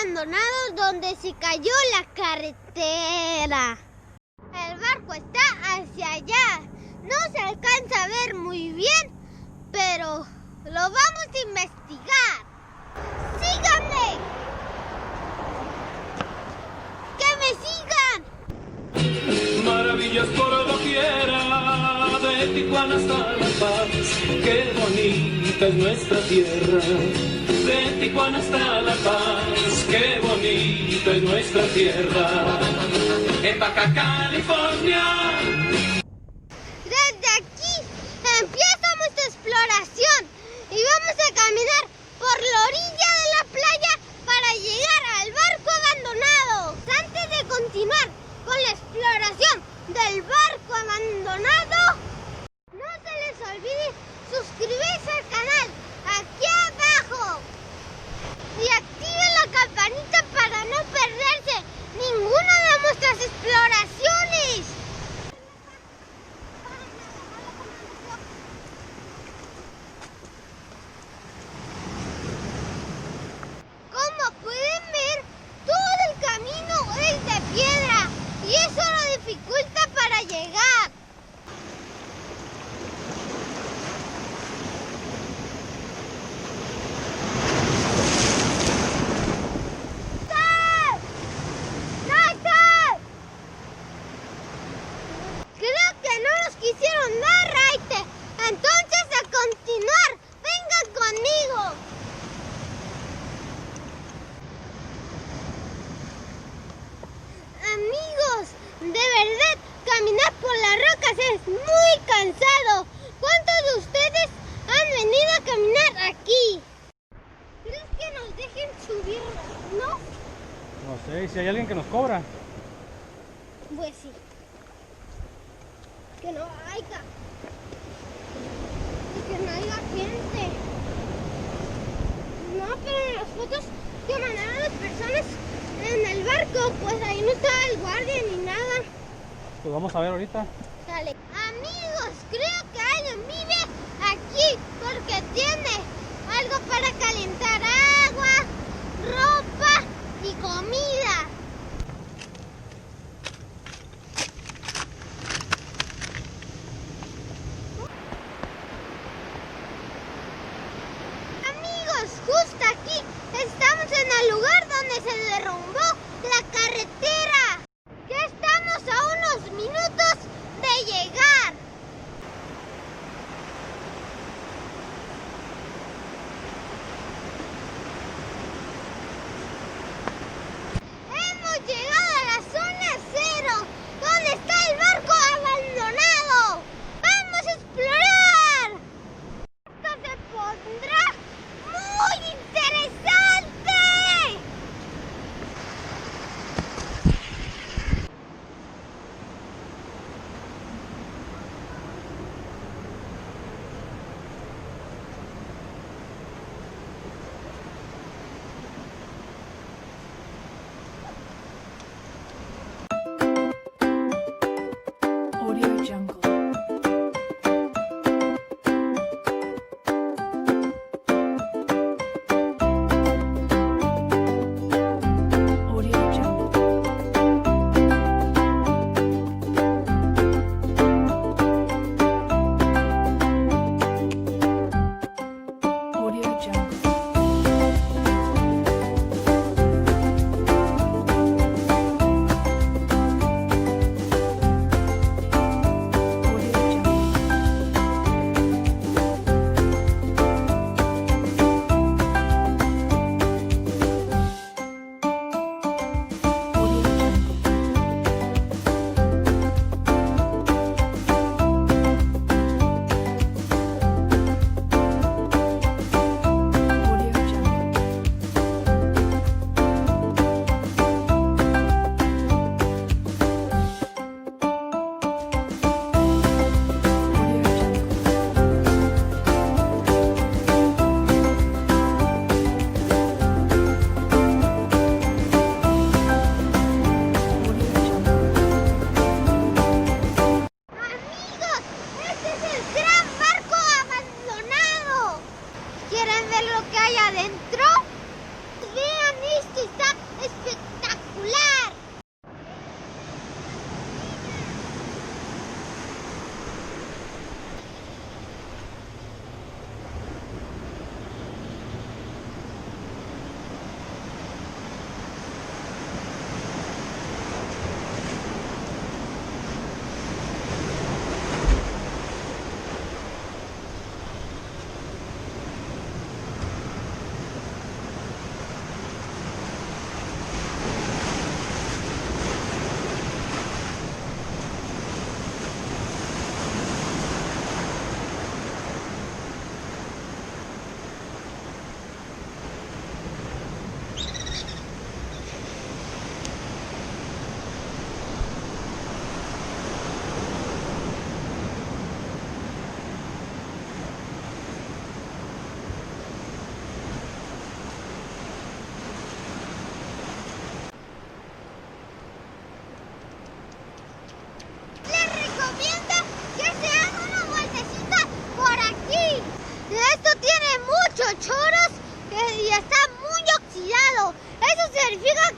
abandonado donde se cayó la carretera. El barco está hacia allá. No se alcanza a ver muy bien, pero lo vamos a investigar. ¡Síganme! ¡Que me sigan! Maravillas por doquiera, de Tijuana hasta La Paz. Qué bonita es nuestra tierra, de Tijuana hasta La Paz. Qué bonita es nuestra tierra, en Baja California. Desde aquí empieza nuestra exploración y vamos a caminar por la orilla de la playa para llegar al barco abandonado. Antes de continuar con la exploración del barco abandonado, no se les olvide suscribirse al canal aquí abajo y activen la campanita para no perderse ninguna de nuestras exploraciones. Como pueden ver, todo el camino es de piedra y eso lo dificulta para llegar. ¡Sal! ¡Sal! Creo que no nos quisieron dar raite, entonces a continuar, vengan conmigo. Amigos, de verdad, caminar por las rocas es muy cansado. ¿Cuántos de ustedes han venido a caminar aquí? ¿Crees que nos dejen subir? ¿No? No sé, si hay alguien que nos cobra. Pues sí. Que no haya. Y que no haya gente. No, pero en las fotos que mandaron las personas en el barco, pues ahí no estaba el guardia ni nada. Pues vamos a ver ahorita. Dale. Amigos, creo que alguien vive aquí porque tiene algo para calentar agua, ropa y comida. Amigos, justo aquí estamos en el lugar donde se derrumbó la carretera. Ya estamos a unos minutos de llegar.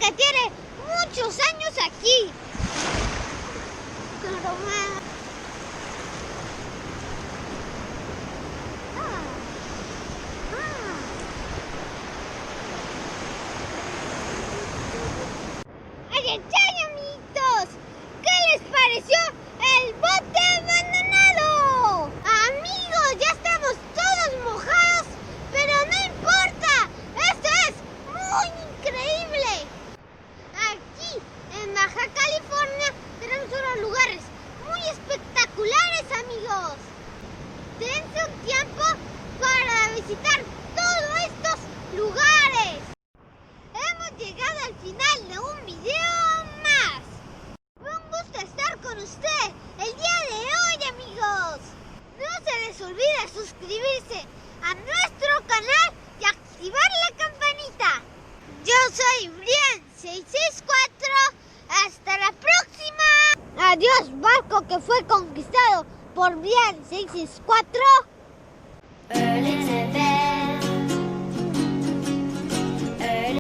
que tiene muchos años aquí. ¡Ay, amiguitos! ¿Qué les pareció el bote abandonado? Amigos, ya estamos todos mojados, pero no importa. ¡Esto es muy increíble! Aquí en Baja California tenemos unos lugares muy espectaculares, amigos. Dense un tiempo para visitar todos estos lugares. Hemos llegado al final de un video más. Fue un gusto estar con usted el día de hoy, amigos. No se les olvide suscribirse a nuestro canal y activar la campanita. Yo soy Brian664. Hasta la próxima. Adiós, Barco, que fue conquistado por Brian664.